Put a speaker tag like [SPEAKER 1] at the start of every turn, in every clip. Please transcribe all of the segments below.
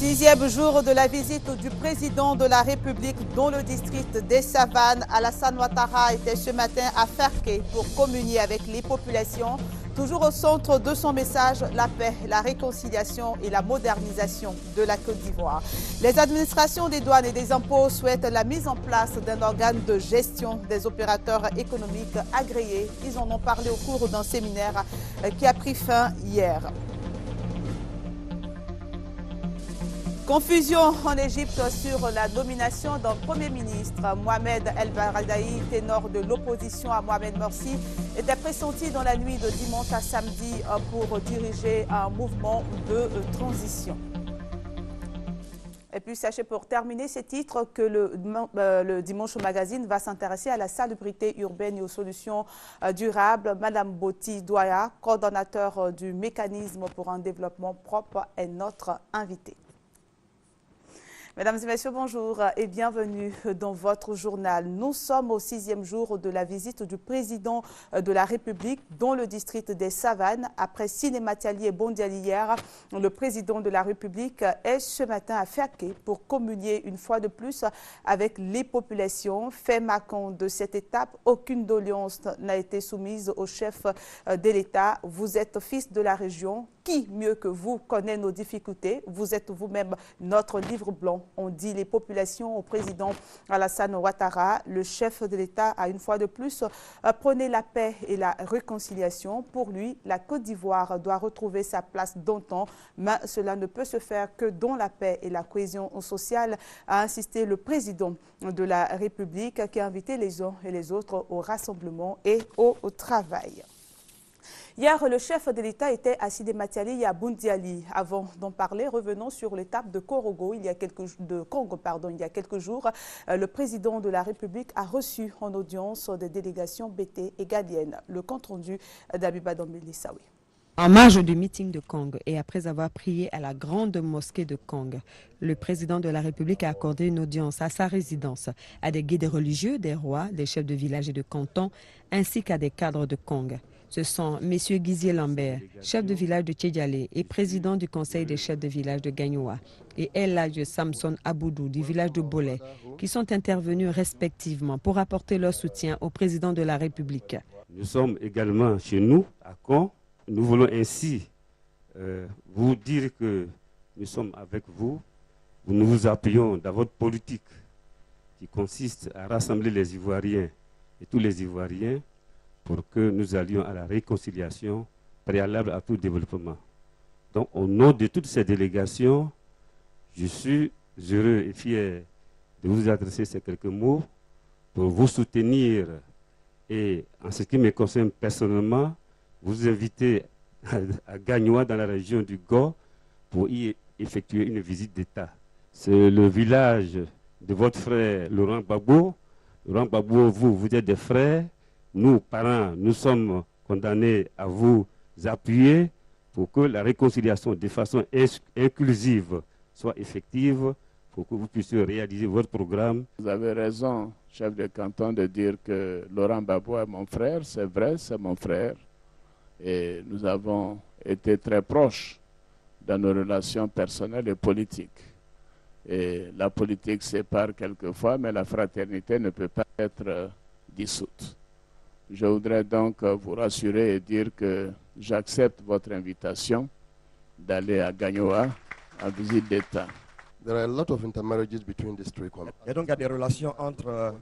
[SPEAKER 1] 6e jour de la visite du président de la République dans le district des Savanes. Alassane Ouattara était ce matin à Ferké pour communier avec les populations. Toujours au centre de son message, la paix, la réconciliation et la modernisation de la Côte d'Ivoire. Les administrations des douanes et des impôts souhaitent la mise en place d'un organe de gestion des opérateurs économiques agréés. Ils en ont parlé au cours d'un séminaire qui a pris fin hier. Confusion en Égypte sur la nomination d'un Premier ministre. Mohamed El Baradei, ténor de l'opposition à Mohamed Morsi, était pressenti dans la nuit de dimanche à samedi pour diriger un mouvement de transition. Et puis sachez pour terminer ces titres que le Dimanche Magazine va s'intéresser à la salubrité urbaine et aux solutions durables. Madame Boti Douaya, coordonnateur du mécanisme pour un développement propre, est notre invitée. Mesdames et messieurs, bonjour et bienvenue dans votre journal. Nous sommes au 6e jour de la visite du président de la République dans le district des Savanes. Après Sinématiali et Bondiali hier, le président de la République est ce matin à Ferké pour communier une fois de plus avec les populations. Fait marquant de cette étape, aucune doléance n'a été soumise au chef de l'État. Vous êtes fils de la région. Qui mieux que vous connaît nos difficultés? Vous êtes vous-même notre livre blanc. On dit les populations au président Alassane Ouattara. Le chef de l'État a une fois de plus prôné la paix et la réconciliation. Pour lui, la Côte d'Ivoire doit retrouver sa place d'antan, mais cela ne peut se faire que dans la paix et la cohésion sociale, a insisté le président de la République qui a invité les uns et les autres au rassemblement et au travail. Hier, le chef de l'État était à Sinématiali et à Bondiali. Avant d'en parler, revenons sur l'étape de Congo. Il y a quelques jours, le président de la République a reçu en audience des délégations BT et Galiennes. Le compte rendu d'Abiba Dombeli-Saoui.
[SPEAKER 2] En marge du meeting de Kong et après avoir prié à la grande mosquée de Kong, le président de la République a accordé une audience à sa résidence à des guides religieux, des rois, des chefs de village et de canton, ainsi qu'à des cadres de Kong. Ce sont M. Guizier Lambert, chef de village de Tchedjalé et président du conseil des chefs de village de Gagnoa, et El Hadj Samson Aboudou du village de Bolé, qui sont intervenus respectivement pour apporter leur soutien au président de la République.
[SPEAKER 3] Nous sommes également chez nous, à Caen. Nous voulons ainsi vous dire que nous sommes avec vous. Nous vous appuyons dans votre politique qui consiste à rassembler les Ivoiriens et tous les Ivoiriens pour que nous allions à la réconciliation préalable à tout développement. Donc, au nom de toutes ces délégations, je suis heureux et fier de vous adresser ces quelques mots pour vous soutenir et, en ce qui me concerne personnellement, vous inviter à Gagnoa dans la région du Go pour y effectuer une visite d'État. C'est le village de votre frère Laurent Gbagbo. Laurent Gbagbo, vous êtes des frères. Nous, parents, nous sommes condamnés à vous appuyer pour que la réconciliation de façon inclusive soit effective, pour que vous puissiez réaliser votre programme.
[SPEAKER 4] Vous avez raison, chef de canton, de dire que Laurent Gbagbo est mon frère. C'est vrai, c'est mon frère. Et nous avons été très proches dans nos relations personnelles et politiques. Et la politique sépare quelquefois, mais la fraternité ne peut pas être dissoute. Je voudrais donc vous rassurer et dire que j'accepte votre invitation d'aller à Gagnoa en visite d'État.
[SPEAKER 5] There are a lot of intermarriages between these three communities.
[SPEAKER 6] Et donc il y a des relations entre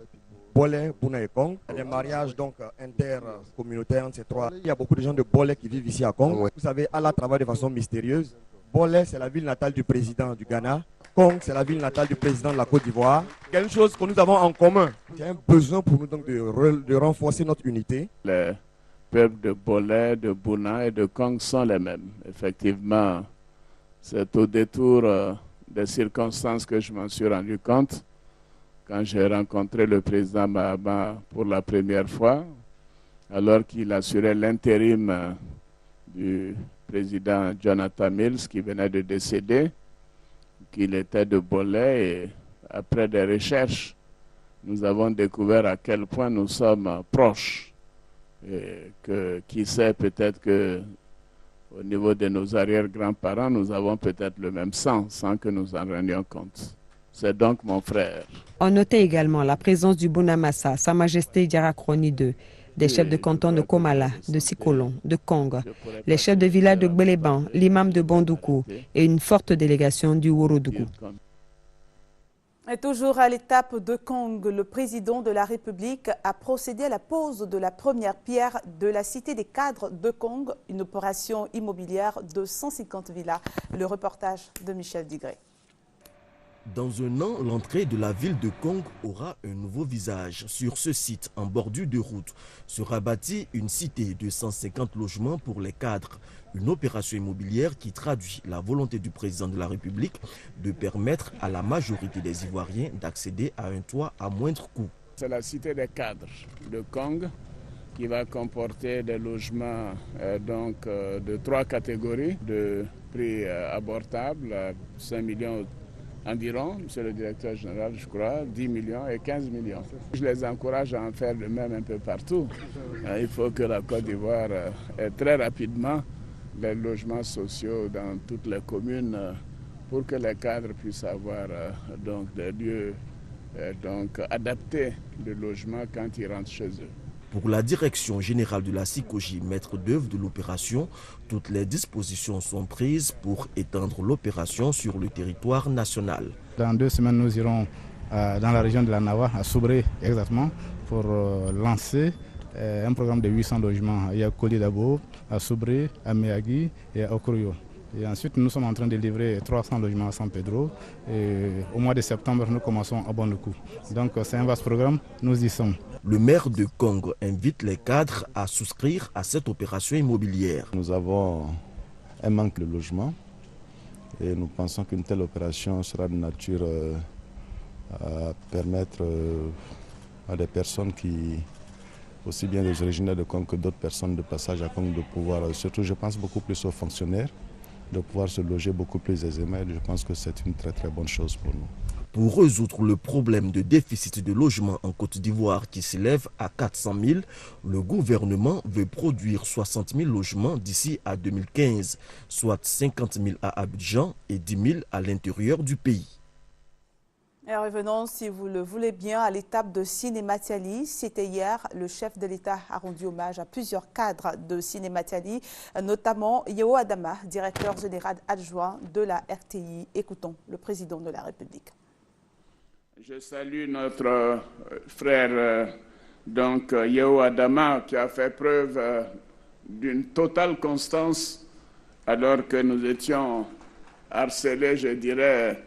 [SPEAKER 6] Bolé, Bouna et Kong, des mariages donc intercommunautaires entre ces trois. Il y a beaucoup de gens de Bolé qui vivent ici à Kong.
[SPEAKER 5] Ouais.
[SPEAKER 6] Vous savez, Allah travaille de façon mystérieuse. Bolé, c'est la ville natale du président du Ghana. Kong, c'est la ville natale du président de la Côte d'Ivoire. Quelque chose que nous avons en commun. Il y a un besoin pour nous donc de renforcer notre unité.
[SPEAKER 4] Les peuples de Bolé, de Bouna et de Kong sont les mêmes. Effectivement, c'est au détour des circonstances que je m'en suis rendu compte quand j'ai rencontré le président Mahama pour la première fois, alors qu'il assurait l'intérim du président Jonathan Mills qui venait de décéder, qu'il était de Bolé, et après des recherches, nous avons découvert à quel point nous sommes proches. Et que, qui sait, peut-être que Au niveau de nos arrière-grands-parents, nous avons peut-être le même sang, sans que nous en rendions compte. C'est donc mon frère.
[SPEAKER 2] On notait également la présence du Bonamassa, Sa Majesté Diarakroni II, des chefs de canton de Komala, de Sikolon, de Kong, les chefs de village de Gbeleban, l'imam de Bondoukou et une forte délégation du Worodougou.
[SPEAKER 1] Et toujours à l'étape de Kong, le président de la République a procédé à la pose de la première pierre de la cité des cadres de Kong, une opération immobilière de 150 villas. Le reportage de Michel Digré.
[SPEAKER 7] Dans un an, l'entrée de la ville de Kong aura un nouveau visage. Sur ce site, en bordure de route, sera bâtie une cité de 150 logements pour les cadres. Une opération immobilière qui traduit la volonté du président de la République de permettre à la majorité des Ivoiriens d'accéder à un toit à moindre coût.
[SPEAKER 4] C'est la cité des cadres de Kong qui va comporter des logements de 3 catégories de prix abordables, 5 millions environ, monsieur le directeur général, je crois, 10 millions et 15 millions. Je les encourage à en faire de même un peu partout. Il faut que la Côte d'Ivoire ait très rapidement des logements sociaux dans toutes les communes pour que les cadres puissent avoir des lieux adaptés de logement quand ils rentrent chez eux.
[SPEAKER 7] Pour la direction générale de la SICOGI, maître d'œuvre de l'opération, toutes les dispositions sont prises pour étendre l'opération sur le territoire national.
[SPEAKER 8] Dans 2 semaines, nous irons dans la région de la Nawa, à Soubré exactement, pour lancer un programme de 800 logements. Il y a Koli Dabo, à Soubré, à Meagui et à Okroyo. Et ensuite, nous sommes en train de livrer 300 logements à San Pedro. Et au mois de septembre, nous commençons à Bondoukou. Donc, c'est un vaste programme, nous y sommes.
[SPEAKER 7] Le maire de Kong invite les cadres à souscrire à cette opération immobilière.
[SPEAKER 9] Nous avons un manque de logement et nous pensons qu'une telle opération sera de nature à permettre à des personnes qui, aussi bien des originaires de Kong que d'autres personnes de passage à Kong, de pouvoir, surtout je pense beaucoup plus aux fonctionnaires, de pouvoir se loger beaucoup plus aisément. Je pense que c'est une très très bonne chose pour nous.
[SPEAKER 7] Pour résoudre le problème de déficit de logement en Côte d'Ivoire qui s'élève à 400 000, le gouvernement veut produire 60 000 logements d'ici à 2015, soit 50 000 à Abidjan et 10 000 à l'intérieur du pays.
[SPEAKER 1] Et revenons, si vous le voulez bien, à l'étape de Cinématiali. C'était hier, le chef de l'État a rendu hommage à plusieurs cadres de Cinématiali, notamment Yeo Adama, directeur général adjoint de la RTI. Écoutons le président de la République.
[SPEAKER 4] Je salue notre frère Yeo Adama qui a fait preuve d'une totale constance alors que nous étions harcelés, je dirais,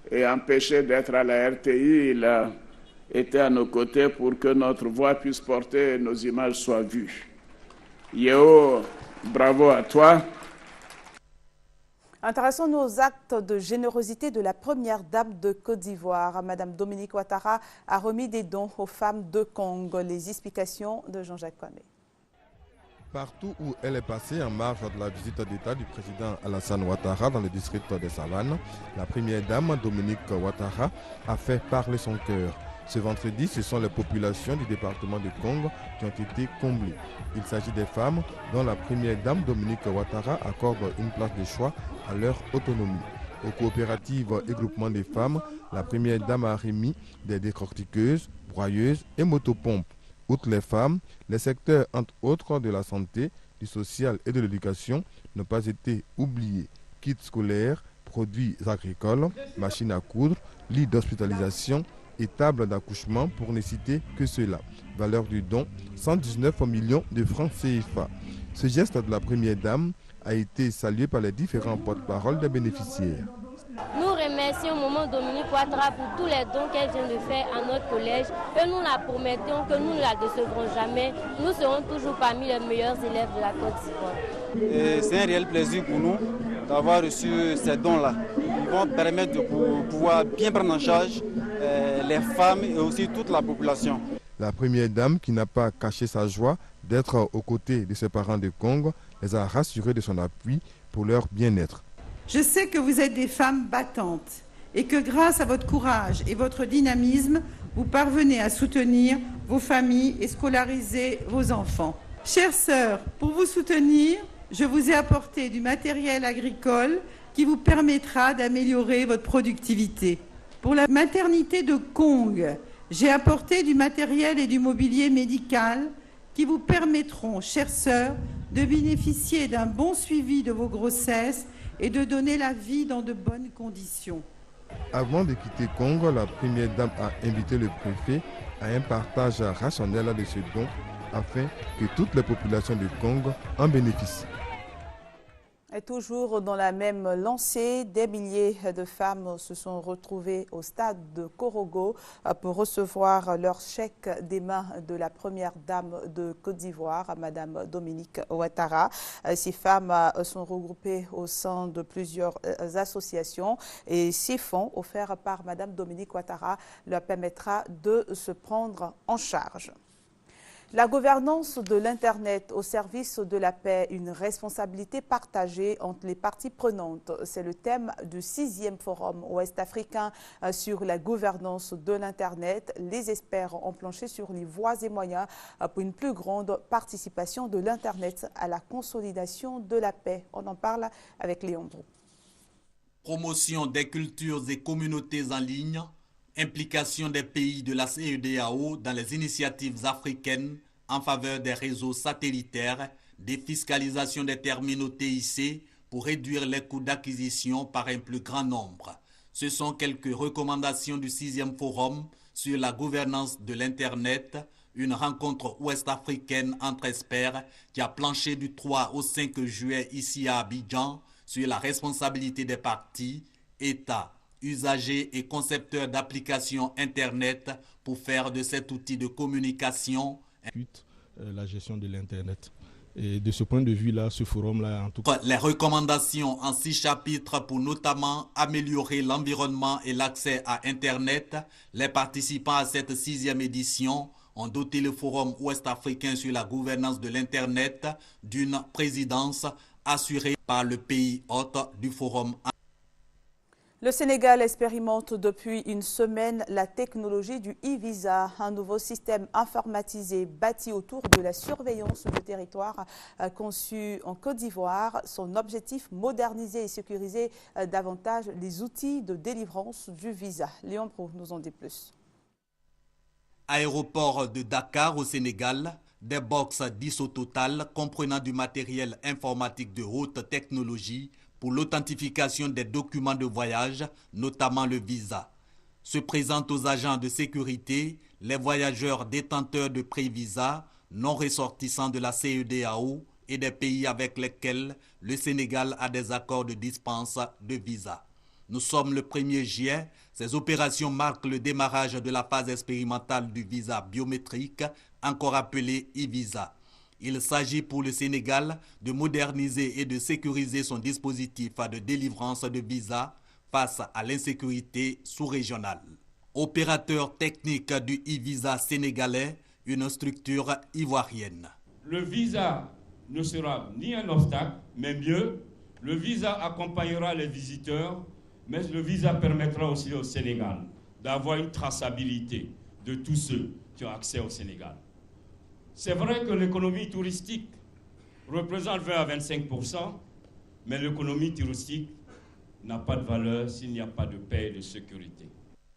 [SPEAKER 4] et empêchés d'être à la RTI. Il a été à nos côtés pour que notre voix puisse porter et nos images soient vues. Yeo, bravo à toi.
[SPEAKER 1] Intéressons-nous aux actes de générosité de la première dame de Côte d'Ivoire. Madame Dominique Ouattara a remis des dons aux femmes de Kong. Les explications de Jean-Jacques Kwame.
[SPEAKER 5] Partout où elle est passée en marge de la visite d'État du président Alassane Ouattara dans le district des Savanes, la première dame Dominique Ouattara a fait parler son cœur. Ce vendredi, ce sont les populations du département de Kong qui ont été comblées. Il s'agit des femmes dont la première dame Dominique Ouattara accorde une place de choix à leur autonomie. Aux coopératives et groupements des femmes, la première dame a remis des décortiqueuses, broyeuses et motopompes. Outre les femmes, les secteurs entre autres de la santé, du social et de l'éducation n'ont pas été oubliés. Kits scolaires, produits agricoles, machines à coudre, lits d'hospitalisation et tables d'accouchement pour ne citer que cela. Valeur du don, 119 millions de francs CFA. Ce geste de la première dame a été salué par les différents porte-parole des bénéficiaires.
[SPEAKER 10] Nous remercions Maman Dominique Ouattara pour tous les dons qu'elle vient de faire à notre collège et nous la promettons que nous ne la décevrons jamais. Nous serons toujours parmi les meilleurs élèves de la Côte d'Ivoire.
[SPEAKER 11] C'est un réel plaisir pour nous d'avoir reçu ces dons-là. Ils vont permettre de pouvoir bien prendre en charge les femmes et aussi toute la population.
[SPEAKER 5] La première dame, qui n'a pas caché sa joie d'être aux côtés de ses parents de Kong, les a rassurés de son appui pour leur bien-être.
[SPEAKER 12] Je sais que vous êtes des femmes battantes et que grâce à votre courage et votre dynamisme, vous parvenez à soutenir vos familles et scolariser vos enfants. Chères sœurs, pour vous soutenir, je vous ai apporté du matériel agricole qui vous permettra d'améliorer votre productivité. Pour la maternité de Kong, j'ai apporté du matériel et du mobilier médical qui vous permettront, chères sœurs, de bénéficier d'un bon suivi de vos grossesses et de donner la vie dans de bonnes conditions.
[SPEAKER 5] Avant de quitter Congo, la première dame a invité le préfet à un partage rationnel de ce don afin que toutes les populations de Congo en bénéficient.
[SPEAKER 1] Et toujours dans la même lancée, des milliers de femmes se sont retrouvées au stade de Korogo pour recevoir leur chèque des mains de la première dame de Côte d'Ivoire, Madame Dominique Ouattara. Ces femmes sont regroupées au sein de plusieurs associations et ces fonds offerts par Madame Dominique Ouattara leur permettra de se prendre en charge. La gouvernance de l'Internet au service de la paix, une responsabilité partagée entre les parties prenantes. C'est le thème du 6e Forum ouest-africain sur la gouvernance de l'Internet. Les experts ont planché sur les voies et moyens pour une plus grande participation de l'Internet à la consolidation de la paix. On en parle avec Léon Brou.
[SPEAKER 13] Promotion des cultures et communautés en ligne, implication des pays de la CEDEAO dans les initiatives africaines en faveur des réseaux satellitaires, défiscalisation des terminaux TIC pour réduire les coûts d'acquisition par un plus grand nombre. Ce sont quelques recommandations du 6e Forum sur la gouvernance de l'Internet, une rencontre ouest-africaine entre experts qui a planché du 3 au 5 juillet ici à Abidjan sur la responsabilité des parties, États, usagers et concepteurs d'applications Internet pour faire de cet outil de communication
[SPEAKER 14] la gestion de l'Internet. Et de ce point de vue-là, ce forum-là, en tout cas...
[SPEAKER 13] Les recommandations en 6 chapitres pour notamment améliorer l'environnement et l'accès à Internet. Les participants à cette 6e édition ont doté le Forum ouest-africain sur la gouvernance de l'Internet d'une présidence assurée par le pays hôte du Forum.
[SPEAKER 1] Le Sénégal expérimente depuis une semaine la technologie du e-visa, un nouveau système informatisé bâti autour de la surveillance du territoire conçu en Côte d'Ivoire. Son objectif, moderniser et sécuriser davantage les outils de délivrance du visa. Léon Brou nous en dit plus.
[SPEAKER 13] Aéroport de Dakar au Sénégal, des box 10 au total comprenant du matériel informatique de haute technologie pour l'authentification des documents de voyage, notamment le visa. Se présentent aux agents de sécurité les voyageurs détenteurs de pré-visa, non ressortissants de la CEDEAO et des pays avec lesquels le Sénégal a des accords de dispense de visa. Nous sommes le 1er juillet. Ces opérations marquent le démarrage de la phase expérimentale du visa biométrique, encore appelé e-visa. Il s'agit pour le Sénégal de moderniser et de sécuriser son dispositif de délivrance de visa face à l'insécurité sous-régionale. Opérateur technique du e-visa sénégalais, une structure ivoirienne.
[SPEAKER 15] Le visa ne sera ni un obstacle, mais mieux, le visa accompagnera les visiteurs, mais le visa permettra aussi au Sénégal d'avoir une traçabilité de tous ceux qui ont accès au Sénégal. C'est vrai que l'économie touristique représente 20 à 25%, mais l'économie touristique n'a pas de valeur s'il n'y a pas de paix et de sécurité.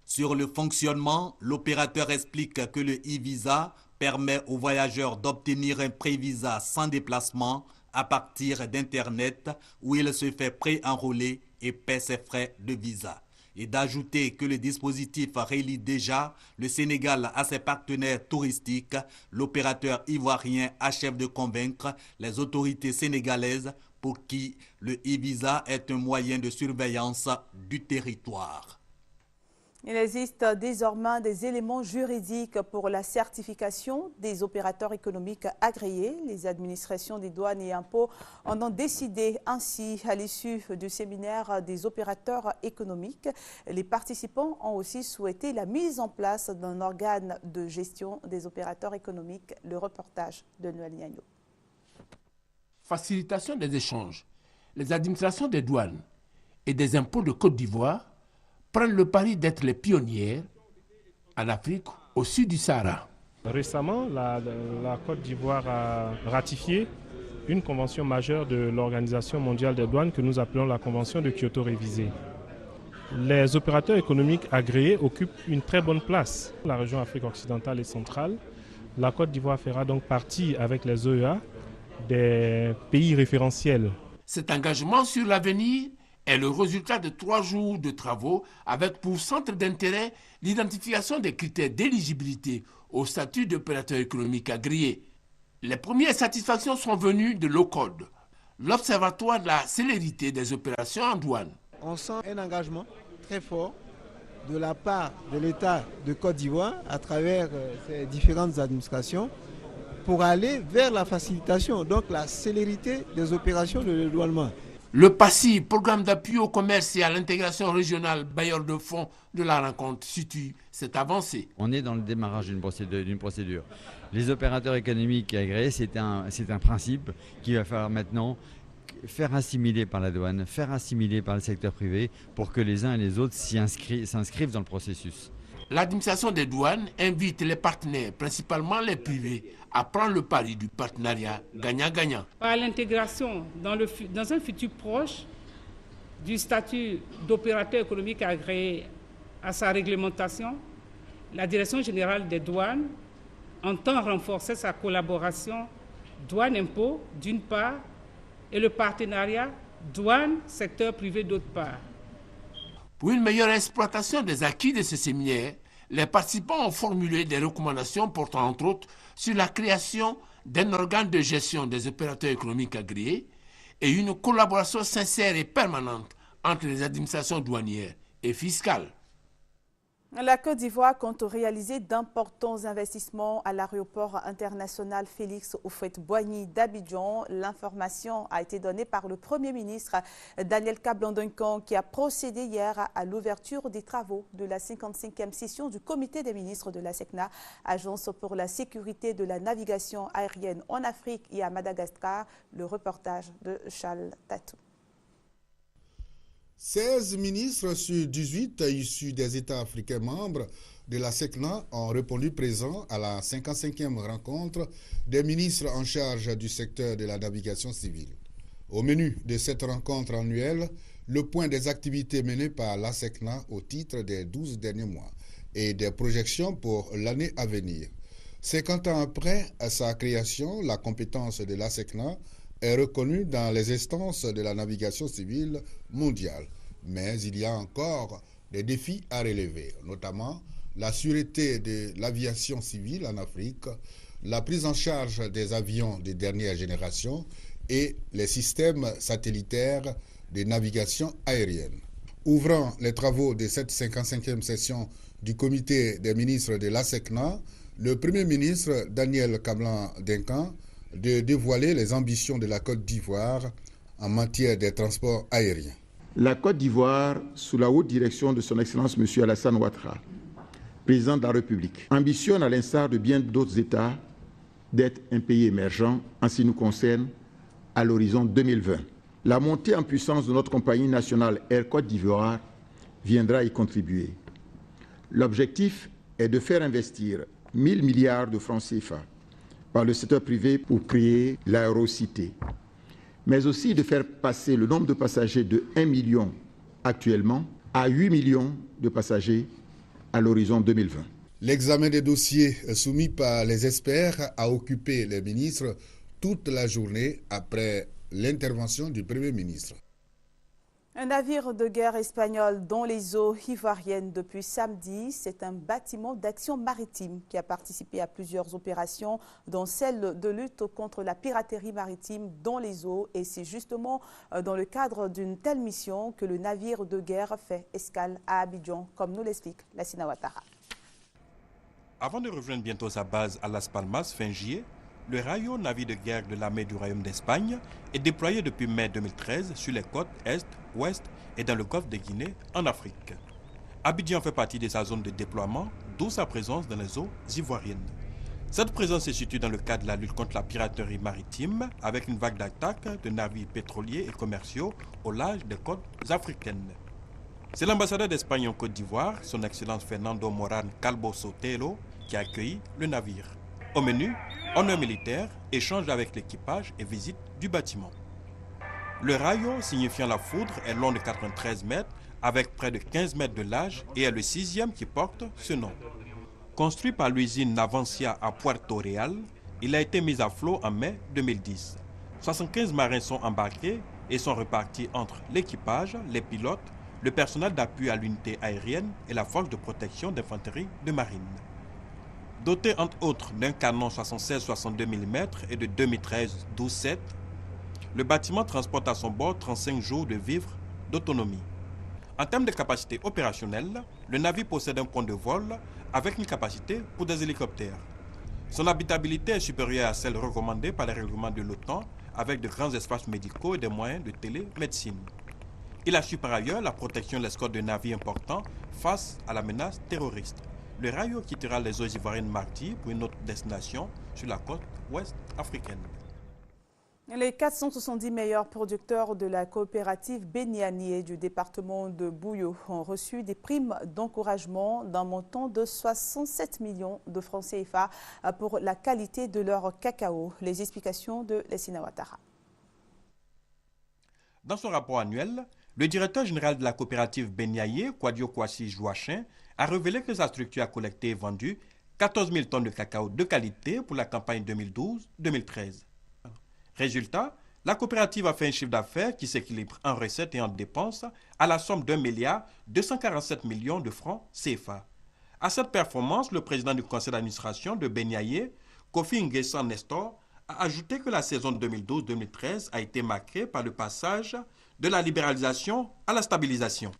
[SPEAKER 13] Sur le fonctionnement, l'opérateur explique que le e-visa permet aux voyageurs d'obtenir un pré-visa sans déplacement à partir d'Internet où il se fait pré-enrôler et paie ses frais de visa. Et d'ajouter que le dispositif relie déjà le Sénégal à ses partenaires touristiques, l'opérateur ivoirien achève de convaincre les autorités sénégalaises pour qui le e-visa est un moyen de surveillance du territoire.
[SPEAKER 1] Il existe désormais des éléments juridiques pour la certification des opérateurs économiques agréés. Les administrations des douanes et impôts en ont décidé ainsi à l'issue du séminaire des opérateurs économiques. Les participants ont aussi souhaité la mise en place d'un organe de gestion des opérateurs économiques. Le reportage de Noël Niagno.
[SPEAKER 16] Facilitation des échanges. Les administrations des douanes et des impôts de Côte d'Ivoire prennent le pari d'être les pionnières en Afrique au sud du Sahara.
[SPEAKER 17] Récemment, la Côte d'Ivoire a ratifié une convention majeure de l'Organisation mondiale des douanes que nous appelons la Convention de Kyoto révisée. Les opérateurs économiques agréés occupent une très bonne place. La région Afrique occidentale et centrale, la Côte d'Ivoire fera donc partie avec les OEA des pays référentiels.
[SPEAKER 16] Cet engagement sur l'avenir est le résultat de 3 jours de travaux avec pour centre d'intérêt l'identification des critères d'éligibilité au statut d'opérateur économique agréé. Les premières satisfactions sont venues de l'OCODE, l'Observatoire de la célérité des opérations en douane.
[SPEAKER 18] On sent un engagement très fort de la part de l'État de Côte d'Ivoire à travers ses différentes administrations pour aller vers la facilitation, donc la célérité des opérations de dédouanement.
[SPEAKER 16] Le PACI, programme d'appui au commerce et à l'intégration régionale bailleur de fonds de la rencontre, situe cette avancée.
[SPEAKER 19] On est dans le démarrage d'une procédure. Les opérateurs économiques agréés, c'est un principe qu'il va falloir maintenant faire assimiler par la douane, faire assimiler par le secteur privé pour que les uns et les autres s'inscrivent dans le processus.
[SPEAKER 16] L'administration des douanes invite les partenaires, principalement les privés, à prendre le pari du partenariat gagnant-gagnant.
[SPEAKER 20] Par l'intégration dans un futur proche du statut d'opérateur économique agréé à sa réglementation, la Direction générale des douanes entend renforcer sa collaboration douane-impôt d'une part et le partenariat douane-secteur privé d'autre part.
[SPEAKER 16] Pour une meilleure exploitation des acquis de ce séminaire, les participants ont formulé des recommandations portant entre autres sur la création d'un organe de gestion des opérateurs économiques agréés et une collaboration sincère et permanente entre les administrations douanières et fiscales.
[SPEAKER 1] La Côte d'Ivoire compte réaliser d'importants investissements à l'aéroport international Félix Houphouët-Boigny d'Abidjan. L'information a été donnée par le Premier ministre Daniel Kablan-Duncan qui a procédé hier à l'ouverture des travaux de la 55e session du Comité des ministres de la SECNA, Agence pour la sécurité de la navigation aérienne en Afrique et à Madagascar. Le reportage de Charles Tatou.
[SPEAKER 21] 16 ministres sur 18 issus des États africains membres de la SECNA ont répondu présents à la 55e rencontre des ministres en charge du secteur de la navigation civile. Au menu de cette rencontre annuelle, le point des activités menées par la SECNA au titre des 12 derniers mois et des projections pour l'année à venir. 50 ans après sa création, la compétence de la SECNA est reconnue dans les instances de la navigation civile mondiale. Mais il y a encore des défis à relever, notamment la sûreté de l'aviation civile en Afrique, la prise en charge des avions de dernière génération et les systèmes satellitaires de navigation aérienne. Ouvrant les travaux de cette 55e session du Comité des ministres de la SECNA, le Premier ministre Daniel Kablan-Duncan de dévoiler les ambitions de la Côte d'Ivoire en matière des transports aériens.
[SPEAKER 22] La Côte d'Ivoire, sous la haute direction de son Excellence M. Alassane Ouattara, président de la République, ambitionne, à l'instar de bien d'autres États, d'être un pays émergent en ce qui nous concerne à l'horizon 2020. La montée en puissance de notre compagnie nationale Air Côte d'Ivoire viendra y contribuer. L'objectif est de faire investir 1 000 milliards de francs CFA par le secteur privé pour créer l'aérocité, mais aussi de faire passer le nombre de passagers de 1 million actuellement à 8 millions de passagers à l'horizon 2020.
[SPEAKER 21] L'examen des dossiers soumis par les experts a occupé les ministres toute la journée après l'intervention du Premier ministre.
[SPEAKER 1] Un navire de guerre espagnol dans les eaux ivoiriennes depuis samedi, c'est un bâtiment d'action maritime qui a participé à plusieurs opérations, dont celle de lutte contre la piraterie maritime dans les eaux. Et c'est justement dans le cadre d'une telle mission que le navire de guerre fait escale à Abidjan, comme nous l'explique Lassina Ouattara.
[SPEAKER 23] Avant de rejoindre bientôt sa base à Las Palmas fin juillet, le Rayo, navire de guerre de l'armée du Royaume d'Espagne, est déployé depuis mai 2013 sur les côtes Est, Ouest et dans le golfe de Guinée, en Afrique. Abidjan fait partie de sa zone de déploiement, d'où sa présence dans les eaux ivoiriennes. Cette présence se situe dans le cadre de la lutte contre la piraterie maritime, avec une vague d'attaques de navires pétroliers et commerciaux au large des côtes africaines. C'est l'ambassadeur d'Espagne en Côte d'Ivoire, son Excellence Fernando Moran Calvo Sotelo, qui a accueilli le navire. Au menu, honneur militaire, échange avec l'équipage et visite du bâtiment. Le rayo, signifiant la foudre, est long de 93 mètres avec près de 15 mètres de large et est le 6e qui porte ce nom. Construit par l'usine Navancia à Puerto Real, il a été mis à flot en mai 2010. 75 marins sont embarqués et sont répartis entre l'équipage, les pilotes, le personnel d'appui à l'unité aérienne et la force de protection d'infanterie de marine. Doté entre autres d'un canon 76-62 mm et de 2013 12-7, le bâtiment transporte à son bord 35 jours de vivres d'autonomie. En termes de capacité opérationnelle, le navire possède un pont de vol avec une capacité pour des hélicoptères. Son habitabilité est supérieure à celle recommandée par les règlements de l'OTAN avec de grands espaces médicaux et des moyens de télémédecine. Il assure par ailleurs la protection de l'escorte de navires importants face à la menace terroriste. Le rayo quittera les eaux ivoiriennes mardi pour une autre destination sur la côte ouest africaine.
[SPEAKER 1] Les 470 meilleurs producteurs de la coopérative Benianié du département de Bouillot ont reçu des primes d'encouragement d'un montant de 67 millions de francs CFA pour la qualité de leur cacao. Les explications de Lessina Ouattara.
[SPEAKER 23] Dans son rapport annuel, le directeur général de la coopérative Benianié, Kwadio Kwasi Joachin, a révélé que sa structure a collecté et vendu 14 000 tonnes de cacao de qualité pour la campagne 2012-2013. Résultat, la coopérative a fait un chiffre d'affaires qui s'équilibre en recettes et en dépenses à la somme d'1,247 milliard de francs CFA. À cette performance, le président du conseil d'administration de Benianié, Kofi Nguessan Nestor, a ajouté que la saison 2012-2013 a été marquée par le passage de la libéralisation à la stabilisation.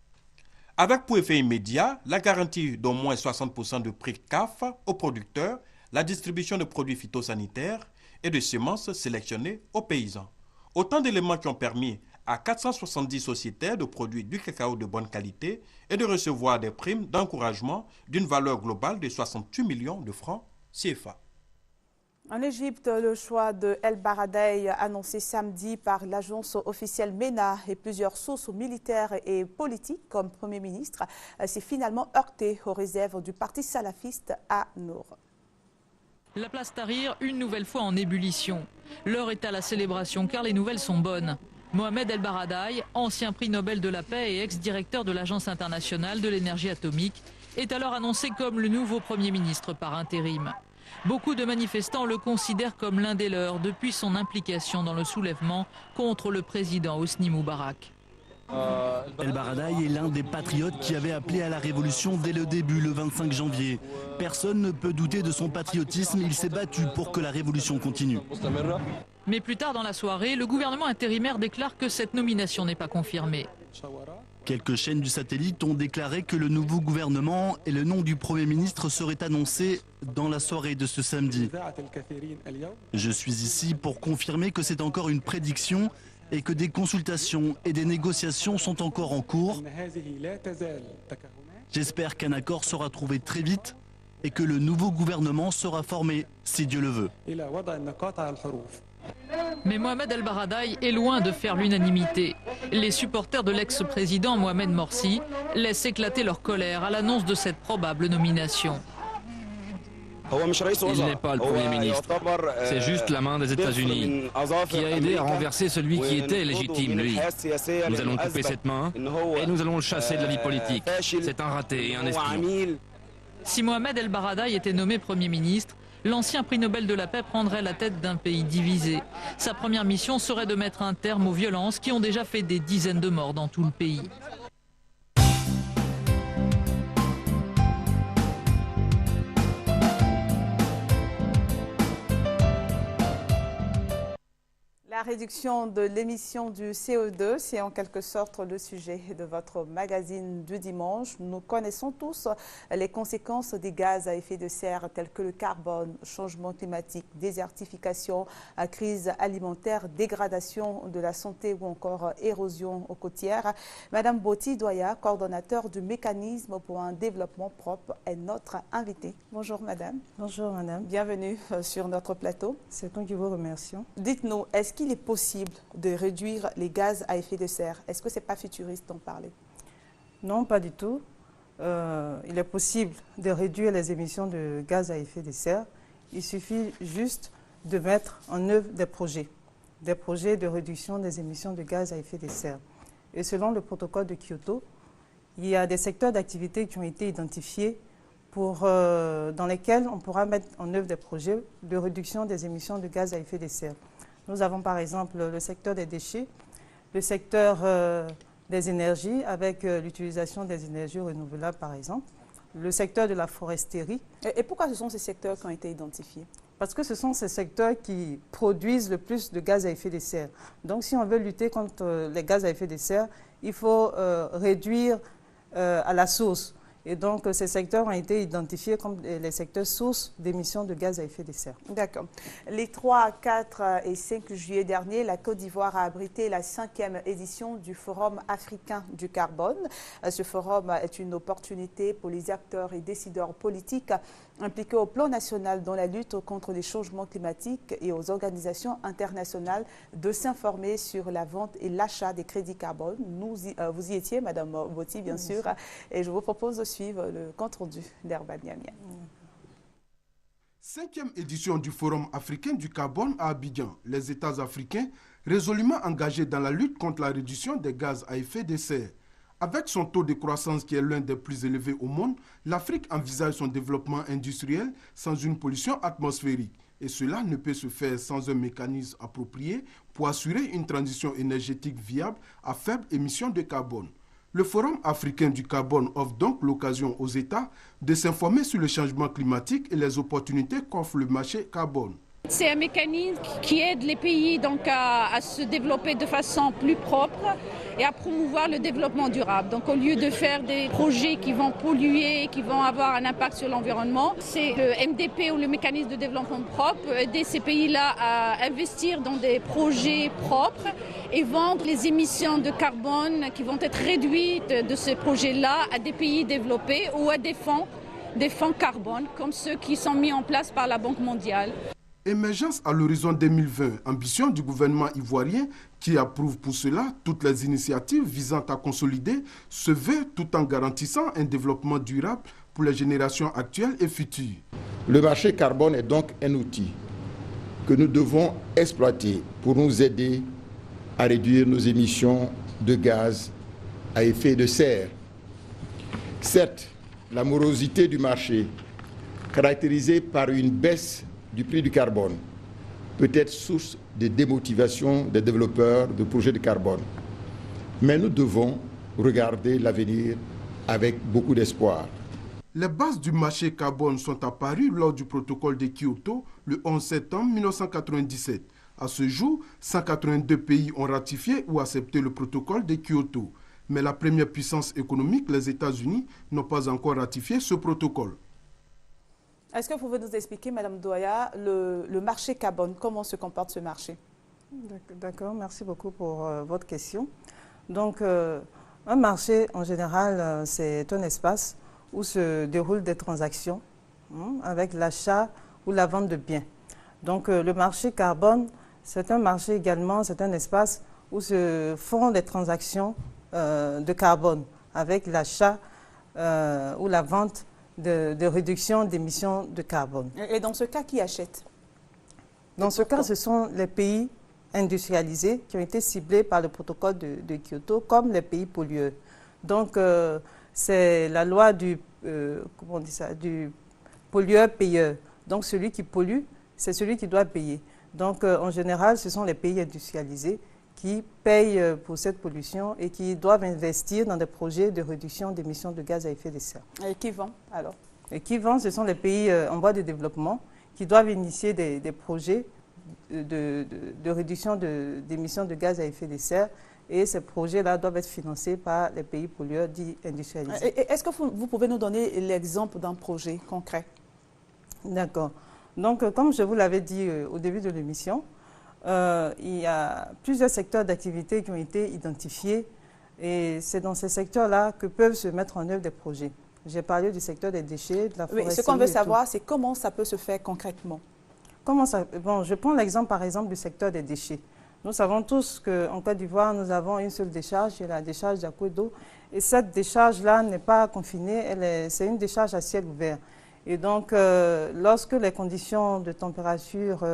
[SPEAKER 23] Avec pour effet immédiat la garantie d'au moins 60% de prix CAF aux producteurs, la distribution de produits phytosanitaires et de semences sélectionnées aux paysans. Autant d'éléments qui ont permis à 470 sociétaires de produire du cacao de bonne qualité et de recevoir des primes d'encouragement d'une valeur globale de 68 millions de francs CFA.
[SPEAKER 1] En Égypte, le choix de El Baradei annoncé samedi par l'agence officielle MENA et plusieurs sources militaires et politiques comme Premier ministre s'est finalement heurté aux réserves du parti salafiste à Nour.
[SPEAKER 2] La place Tahrir, une nouvelle fois en ébullition. L'heure est à la célébration car les nouvelles sont bonnes. Mohamed El Baradei, ancien prix Nobel de la paix et ex-directeur de l'Agence internationale de l'énergie atomique, est alors annoncé comme le nouveau Premier ministre par intérim. Beaucoup de manifestants le considèrent comme l'un des leurs depuis son implication dans le soulèvement contre le président Hosni Moubarak.
[SPEAKER 3] El Baradei est l'un des patriotes qui avait appelé à la révolution dès le début, le 25 janvier. Personne ne peut douter de son patriotisme, il s'est battu pour que la révolution continue.
[SPEAKER 2] Mais plus tard dans la soirée, le gouvernement intérimaire déclare que cette nomination n'est pas confirmée.
[SPEAKER 3] Quelques chaînes du satellite ont déclaré que le nouveau gouvernement et le nom du Premier ministre seraient annoncés dans la soirée de ce samedi. Je suis ici pour confirmer que c'est encore une prédiction et que des consultations et des négociations sont encore en cours. J'espère qu'un accord sera trouvé très vite et que le nouveau gouvernement sera formé, si Dieu le veut.
[SPEAKER 2] Mais Mohamed El Baradei est loin de faire l'unanimité. Les supporters de l'ex-président Mohamed Morsi laissent éclater leur colère à l'annonce de cette probable nomination.
[SPEAKER 6] Il n'est pas le Premier ministre. C'est juste la main des États-Unis qui a aidé à renverser celui qui était légitime, lui. Nous allons couper cette main et nous allons le chasser de la vie politique. C'est un raté et un espion.
[SPEAKER 2] Si Mohamed El Baradei était nommé Premier ministre, l'ancien prix Nobel de la paix prendrait la tête d'un pays divisé. Sa première mission serait de mettre un terme aux violences qui ont déjà fait des dizaines de morts dans tout le pays.
[SPEAKER 1] La réduction de l'émission du CO2, c'est en quelque sorte le sujet de votre magazine du dimanche. Nous connaissons tous les conséquences des gaz à effet de serre tels que le carbone, changement climatique, désertification, crise alimentaire, dégradation de la santé ou encore érosion côtière. Madame Boti Doya, coordonnateur du mécanisme pour un développement propre, est notre invitée. Bonjour madame.
[SPEAKER 24] Bonjour madame.
[SPEAKER 1] Bienvenue sur notre plateau.
[SPEAKER 24] C'est nous qui vous remercions.
[SPEAKER 1] Dites-nous, est-ce qu'il est possible de réduire les gaz à effet de serre? Est-ce que ce n'est pas futuriste d'en parler?
[SPEAKER 24] Non, pas du tout. Il est possible de réduire les émissions de gaz à effet de serre. Il suffit juste de mettre en œuvre des projets de réduction des émissions de gaz à effet de serre. Et selon le protocole de Kyoto, il y a des secteurs d'activité qui ont été identifiés dans lesquels on pourra mettre en œuvre des projets de réduction des émissions de gaz à effet de serre. Nous avons par exemple le secteur des déchets, le secteur des énergies avec l'utilisation des énergies renouvelables par exemple, le secteur de la foresterie.
[SPEAKER 1] Et pourquoi ce sont ces secteurs qui ont été identifiés?
[SPEAKER 24] Parce que ce sont ces secteurs qui produisent le plus de gaz à effet de serre. Donc si on veut lutter contre les gaz à effet de serre, il faut réduire à la source. Et donc, ces secteurs ont été identifiés comme les secteurs sources d'émissions de gaz à effet de serre.
[SPEAKER 1] D'accord. Les 3, 4 et 5 juillet dernier, la Côte d'Ivoire a abrité la 5e édition du Forum africain du carbone. Ce forum est une opportunité pour les acteurs et décideurs politiques impliqués au plan national dans la lutte contre les changements climatiques et aux organisations internationales de s'informer sur la vente et l'achat des crédits carbone. Vous y étiez, Madame Botti, bien sûr, et je vous propose de suivre le compte-rendu d'Herban Niamia.
[SPEAKER 4] 5e édition du Forum africain du carbone à Abidjan. Les États africains résolument engagés dans la lutte contre la réduction des gaz à effet de serre. Avec son taux de croissance qui est l'un des plus élevés au monde, l'Afrique envisage son développement industriel sans une pollution atmosphérique. Et cela ne peut se faire sans un mécanisme approprié pour assurer une transition énergétique viable à faible émission de carbone. Le Forum africain du carbone offre donc l'occasion aux États de s'informer sur le changement climatique et les opportunités qu'offre le marché carbone.
[SPEAKER 7] C'est un mécanisme qui aide les pays donc à se développer de façon plus propre et à promouvoir le développement durable. Donc au lieu de faire des projets qui vont polluer, qui vont avoir un impact sur l'environnement, c'est le MDP ou le mécanisme de développement propre, aider ces pays-là à investir dans des projets propres et vendre les émissions de carbone qui vont être réduites de ces projets-là à des pays développés ou à des fonds carbone comme ceux qui sont mis en place par la Banque mondiale.
[SPEAKER 4] Émergence à l'horizon 2020, ambition du gouvernement ivoirien qui approuve pour cela toutes les initiatives visant à consolider ce vœu tout en garantissant un développement durable pour les générations actuelles et futures.
[SPEAKER 22] Le marché carbone est donc un outil que nous devons exploiter pour nous aider à réduire nos émissions de gaz à effet de serre. Certes, la morosité du marché, caractérisée par une baisse du prix du carbone, peut être source de démotivation des développeurs de projets de carbone. Mais nous devons regarder l'avenir avec beaucoup d'espoir.
[SPEAKER 4] Les bases du marché carbone sont apparues lors du protocole de Kyoto le 11 septembre 1997. À ce jour, 182 pays ont ratifié ou accepté le protocole de Kyoto. Mais la première puissance économique, les États-Unis, n'ont pas encore ratifié ce protocole.
[SPEAKER 1] Est-ce que vous pouvez nous expliquer, Madame Douaya, le marché carbone, comment se comporte ce marché?
[SPEAKER 24] D'accord, merci beaucoup pour votre question. Donc, un marché, en général, c'est un espace où se déroulent des transactions avec l'achat ou la vente de biens. Donc, le marché carbone, c'est un marché également, c'est un espace où se font des transactions de carbone avec l'achat ou la vente de réduction d'émissions de carbone.
[SPEAKER 1] Et dans ce cas, qui achète?
[SPEAKER 24] Dans ce cas, ce sont les pays industrialisés qui ont été ciblés par le protocole de Kyoto comme les pays pollueurs. Donc, c'est la loi du pollueur-payeur. Donc, celui qui pollue, c'est celui qui doit payer. Donc, en général, ce sont les pays industrialisés qui payent pour cette pollution et qui doivent investir dans des projets de réduction d'émissions de gaz à effet de serre.
[SPEAKER 1] Et qui vend alors?
[SPEAKER 24] Et qui vend, ce sont les pays en voie de développement qui doivent initier des projets de réduction d'émissions de gaz à effet de serre. Et ces projets-là doivent être financés par les pays pollueurs dits industrialisés.
[SPEAKER 1] Est-ce que vous pouvez nous donner l'exemple d'un projet concret?
[SPEAKER 24] D'accord. Donc, comme je vous l'avais dit au début de l'émission, il y a plusieurs secteurs d'activité qui ont été identifiés et c'est dans ces secteurs-là que peuvent se mettre en œuvre des projets. J'ai parlé du secteur des déchets, de la foresterie.
[SPEAKER 1] Oui, ce qu'on veut savoir, c'est comment ça peut se faire concrètement.
[SPEAKER 24] Comment ça? Bon, je prends l'exemple, par exemple, du secteur des déchets. Nous savons tous qu'en Côte d'Ivoire, nous avons une seule décharge, c'est la décharge d'Akwedo. Et cette décharge-là n'est pas confinée, c'est une décharge à ciel ouvert. Et donc, lorsque les conditions de température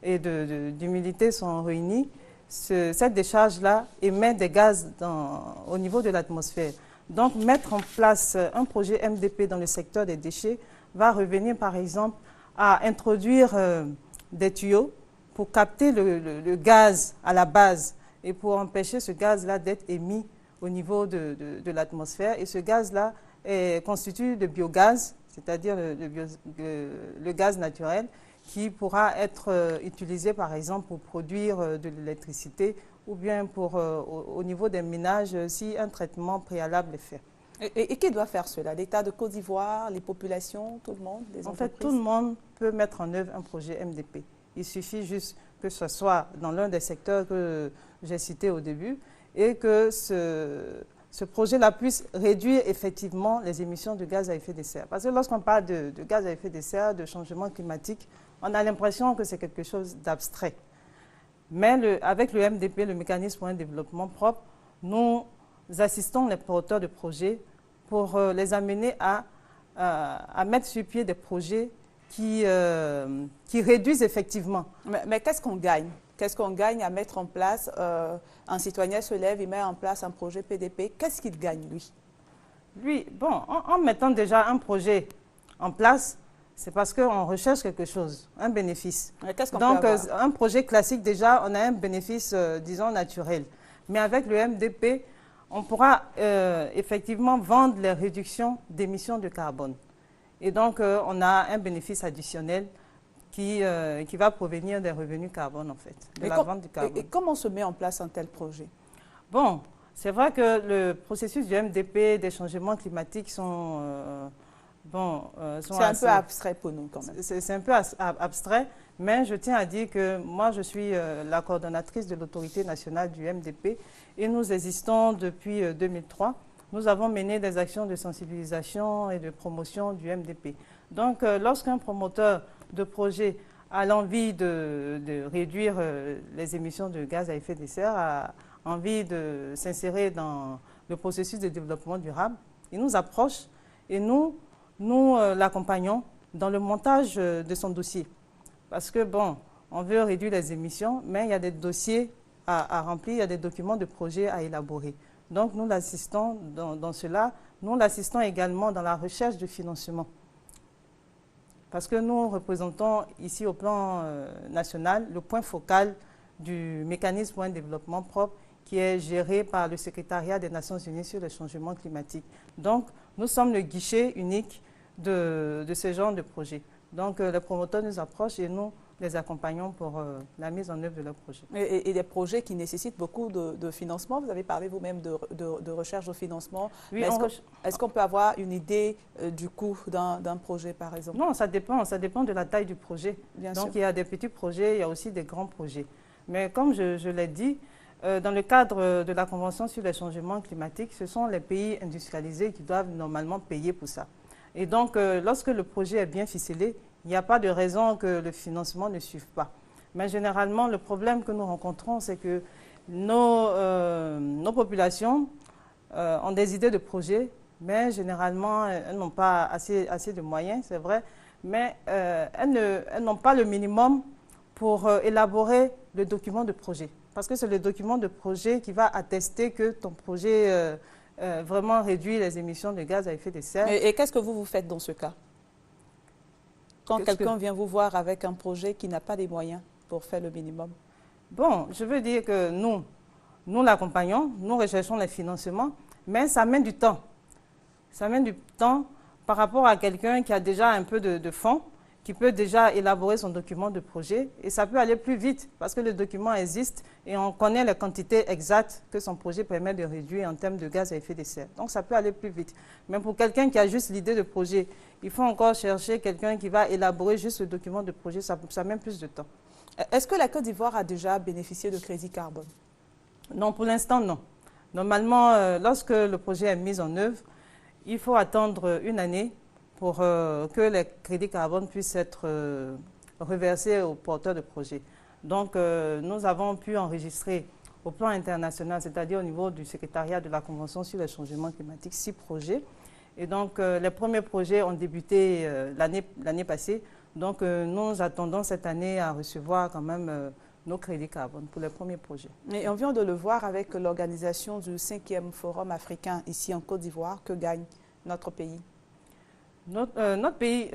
[SPEAKER 24] et d'humidité sont réunies, cette décharge-là émet des gaz au niveau de l'atmosphère. Donc, mettre en place un projet MDP dans le secteur des déchets va revenir, par exemple, à introduire des tuyaux pour capter le gaz à la base et pour empêcher ce gaz-là d'être émis au niveau de l'atmosphère. Et ce gaz-là constitue de biogaz, c'est-à-dire le gaz naturel, qui pourra être utilisé, par exemple, pour produire de l'électricité ou bien au niveau des ménages si un traitement préalable est fait.
[SPEAKER 1] Et qui doit faire cela? L'État de Côte d'Ivoire, les populations, tout le monde, les entreprises?
[SPEAKER 24] En fait, tout le monde peut mettre en œuvre un projet MDP. Il suffit juste que ce soit dans l'un des secteurs que j'ai cités au début et que ce projet-là puisse réduire effectivement les émissions de gaz à effet de serre. Parce que lorsqu'on parle de gaz à effet de serre, de changement climatique, on a l'impression que c'est quelque chose d'abstrait. Mais avec le MDP, le mécanisme pour un développement propre, nous assistons les porteurs de projets pour les amener à mettre sur pied des projets qui réduisent effectivement.
[SPEAKER 1] Mais qu'est-ce qu'on gagne? Qu'est-ce qu'on gagne à mettre en place? Un citoyen se lève, il met en place un projet PDP. Qu'est-ce qu'il gagne, lui?
[SPEAKER 24] Lui, bon, en mettant déjà un projet en place, c'est parce qu'on recherche quelque chose, un bénéfice. Donc, un projet classique, déjà, on a un bénéfice, disons, naturel. Mais avec le MDP, on pourra effectivement vendre les réductions d'émissions de carbone. Et donc, on a un bénéfice additionnel qui va provenir des revenus carbone, en fait, de la vente du carbone.
[SPEAKER 1] Et comment se met en place un tel projet?
[SPEAKER 24] Bon, c'est vrai que le processus du MDP, des changements climatiques sont
[SPEAKER 1] c'est un peu abstrait pour nous, quand même.
[SPEAKER 24] C'est un peu abstrait, mais je tiens à dire que moi, je suis la coordonnatrice de l'autorité nationale du MDP et nous existons depuis 2003. Nous avons mené des actions de sensibilisation et de promotion du MDP. Donc, lorsqu'un promoteur de projet a l'envie de réduire les émissions de gaz à effet de serre, a envie de s'insérer dans le processus de développement durable, il nous approche et nous l'accompagnons dans le montage de son dossier. Parce que, bon, on veut réduire les émissions, mais il y a des dossiers à remplir, il y a des documents de projet à élaborer. Donc, nous l'assistons dans cela. Nous l'assistons également dans la recherche de financement. Parce que nous représentons ici au plan national le point focal du mécanisme pour un développement propre qui est géré par le secrétariat des Nations Unies sur le changement climatique. Donc, nous sommes le guichet unique de ce genre de projet. Donc, les promoteurs nous approchent et nous les accompagnons pour la mise en œuvre de leurs projets.
[SPEAKER 1] Et des projets qui nécessitent beaucoup de financement. Vous avez parlé vous-même de recherche au financement. Oui, est-ce qu'on peut avoir une idée du coût d'un projet, par exemple?
[SPEAKER 24] Non, ça dépend de la taille du projet.
[SPEAKER 1] Bien
[SPEAKER 24] Donc,
[SPEAKER 1] sûr.
[SPEAKER 24] Il y a des petits projets, il y a aussi des grands projets. Mais comme je l'ai dit, dans le cadre de la Convention sur les changements climatiques, ce sont les pays industrialisés qui doivent normalement payer pour ça. Et donc, lorsque le projet est bien ficelé, il n'y a pas de raison que le financement ne suive pas. Mais généralement, le problème que nous rencontrons, c'est que nos populations ont des idées de projets, mais généralement, elles n'ont pas assez de moyens, c'est vrai, mais elles n'ont pas le minimum pour élaborer le document de projet. Parce que c'est le document de projet qui va attester que ton projet vraiment réduit les émissions de gaz à effet de serre.
[SPEAKER 1] Et qu'est-ce que vous faites dans ce cas? Quand quelqu'un vient vous voir avec un projet qui n'a pas les moyens pour faire le minimum?
[SPEAKER 24] Bon, je veux dire que nous l'accompagnons, nous recherchons les financements, mais ça met du temps. Ça met du temps par rapport à quelqu'un qui a déjà un peu de fonds, qui peut déjà élaborer son document de projet, et ça peut aller plus vite parce que le document existe et on connaît les quantités exactes que son projet permet de réduire en termes de gaz à effet de serre. Donc ça peut aller plus vite. Mais pour quelqu'un qui a juste l'idée de projet, il faut encore chercher quelqu'un qui va élaborer juste le document de projet, ça met plus de temps.
[SPEAKER 1] Est-ce que la Côte d'Ivoire a déjà bénéficié de crédit carbone?
[SPEAKER 24] Non, pour l'instant, non. Normalement, lorsque le projet est mis en œuvre, il faut attendre une année pour que les crédits carbone puissent être reversés aux porteurs de projets. Donc, nous avons pu enregistrer au plan international, c'est-à-dire au niveau du secrétariat de la Convention sur les changements climatiques, 6 projets. Et donc, les premiers projets ont débuté l'année passée. Donc, nous attendons cette année à recevoir quand même nos crédits carbone pour les premiers projets.
[SPEAKER 1] Et on vient de le voir avec l'organisation du 5e Forum africain ici en Côte d'Ivoire. Que gagne notre pays?
[SPEAKER 24] Notre pays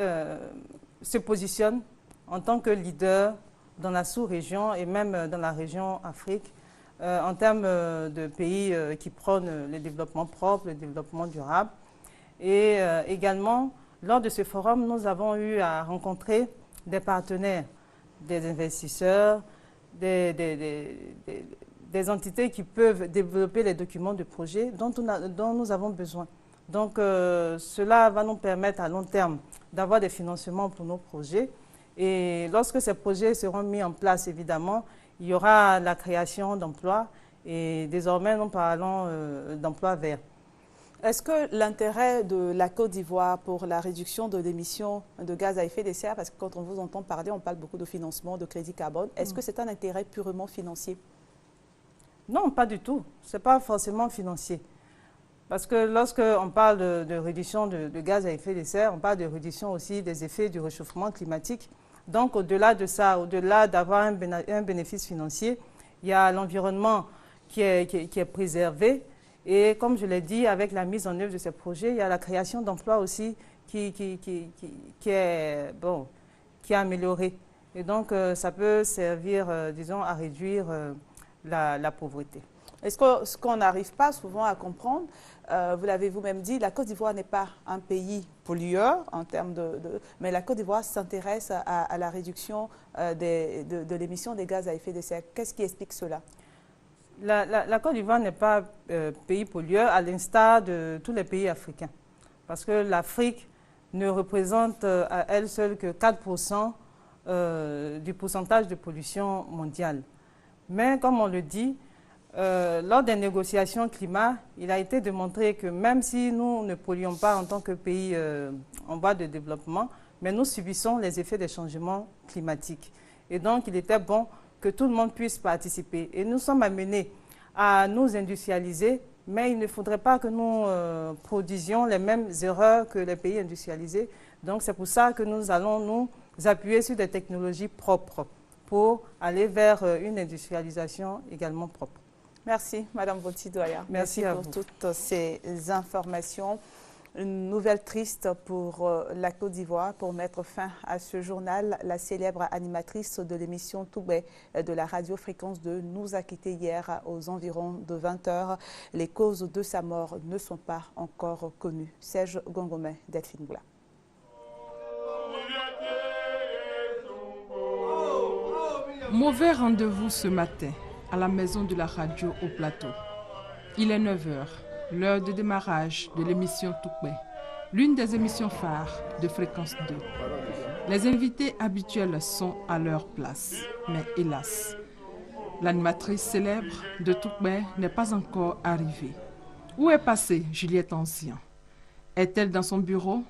[SPEAKER 24] se positionne en tant que leader dans la sous-région et même dans la région Afrique en termes de pays qui prônent le développement propre, le développement durable. Et également, lors de ce forum, nous avons eu à rencontrer des partenaires, des investisseurs, des entités qui peuvent développer les documents de projet dont nous avons besoin. Donc, cela va nous permettre à long terme d'avoir des financements pour nos projets. Et lorsque ces projets seront mis en place, évidemment, il y aura la création d'emplois. Et désormais, nous parlons d'emplois verts.
[SPEAKER 1] Est-ce que l'intérêt de la Côte d'Ivoire pour la réduction de l'émission de gaz à effet de serre, parce que quand on vous entend parler, on parle beaucoup de financement, de crédit carbone, est-ce que c'est un intérêt purement financier?
[SPEAKER 24] Non, pas du tout. Ce n'est pas forcément financier. Parce que lorsqu'on parle de réduction de gaz à effet de serre, on parle de réduction aussi des effets du réchauffement climatique. Donc, au-delà de ça, au-delà d'avoir un bénéfice financier, il y a l'environnement qui est préservé. Et comme je l'ai dit, avec la mise en œuvre de ces projets, il y a la création d'emplois aussi qui est améliorée. Et donc, ça peut servir, disons, à réduire la pauvreté.
[SPEAKER 1] Est-ce que ce qu'on n'arrive pas souvent à comprendre, vous l'avez vous-même dit, la Côte d'Ivoire n'est pas un pays pollueur en termes mais la Côte d'Ivoire s'intéresse à la réduction de l'émission des gaz à effet de serre. Qu'est-ce qui explique cela?
[SPEAKER 24] La Côte d'Ivoire n'est pas pays pollueur à l'instar de tous les pays africains. Parce que l'Afrique ne représente à elle seule que 4% du pourcentage de pollution mondiale. Mais comme on le dit, lors des négociations climat, il a été démontré que même si nous ne polluons pas en tant que pays en voie de développement, mais nous subissons les effets des changements climatiques. Et donc, il était bon que tout le monde puisse participer. Et nous sommes amenés à nous industrialiser, mais il ne faudrait pas que nous produisions les mêmes erreurs que les pays industrialisés. Donc, c'est pour ça que nous allons nous appuyer sur des technologies propres pour aller vers une industrialisation également propre.
[SPEAKER 1] Merci, Madame Volti-Douaya. Merci pour toutes ces informations. Une nouvelle triste pour la Côte d'Ivoire. Pour mettre fin à ce journal, la célèbre animatrice de l'émission Toubé de la radio Fréquence 2 nous a quittés hier aux environs de 20 h. Les causes de sa mort ne sont pas encore connues. Serge Gongomé, Delphine Boula.
[SPEAKER 8] Mauvais rendez-vous ce matin à la maison de la radio au plateau. Il est 9 h, l'heure de démarrage de l'émission Toubé, l'une des émissions phares de Fréquence 2. Les invités habituels sont à leur place, mais hélas, l'animatrice célèbre de Toubé n'est pas encore arrivée. Où est passée Juliette Ancien? Est-elle dans son bureau?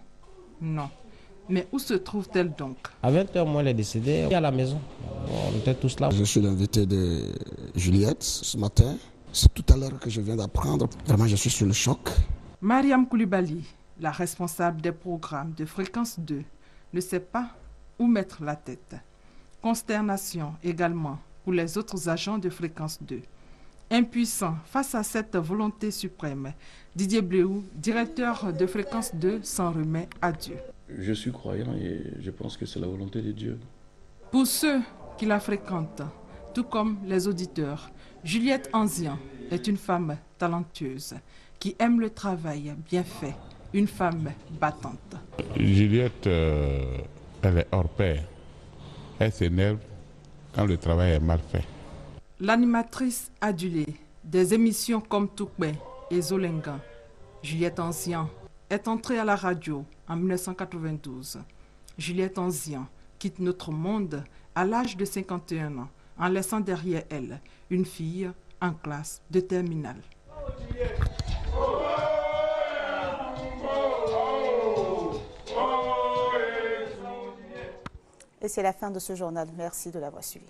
[SPEAKER 8] Non. Mais où se trouve-t-elle donc?
[SPEAKER 9] À 20 h, moi, elle est décédée à la maison. On était tous là.
[SPEAKER 10] Je suis l'invité de Juliette ce matin. C'est tout à l'heure que je viens d'apprendre. Vraiment, je suis sur le choc.
[SPEAKER 8] Mariam Koulibaly, la responsable des programmes de Fréquence 2, ne sait pas où mettre la tête. Consternation également pour les autres agents de Fréquence 2. Impuissant face à cette volonté suprême, Didier Bléou, directeur de Fréquence 2, s'en remet à Dieu.
[SPEAKER 11] Je suis croyant et je pense que c'est la volonté de Dieu.
[SPEAKER 8] Pour ceux qui la fréquentent, tout comme les auditeurs, Juliette Ancien est une femme talentueuse qui aime le travail bien fait, une femme battante.
[SPEAKER 25] Juliette, elle est hors pair. Elle s'énerve quand le travail est mal fait.
[SPEAKER 8] L'animatrice adulée des émissions comme Toubé et Zolenga, Juliette Ancien, est entrée à la radio en 1992. Juliette Ancien quitte notre monde à l'âge de 51 ans, en laissant derrière elle une fille en classe de terminale.
[SPEAKER 1] Et c'est la fin de ce journal. Merci de l'avoir suivi.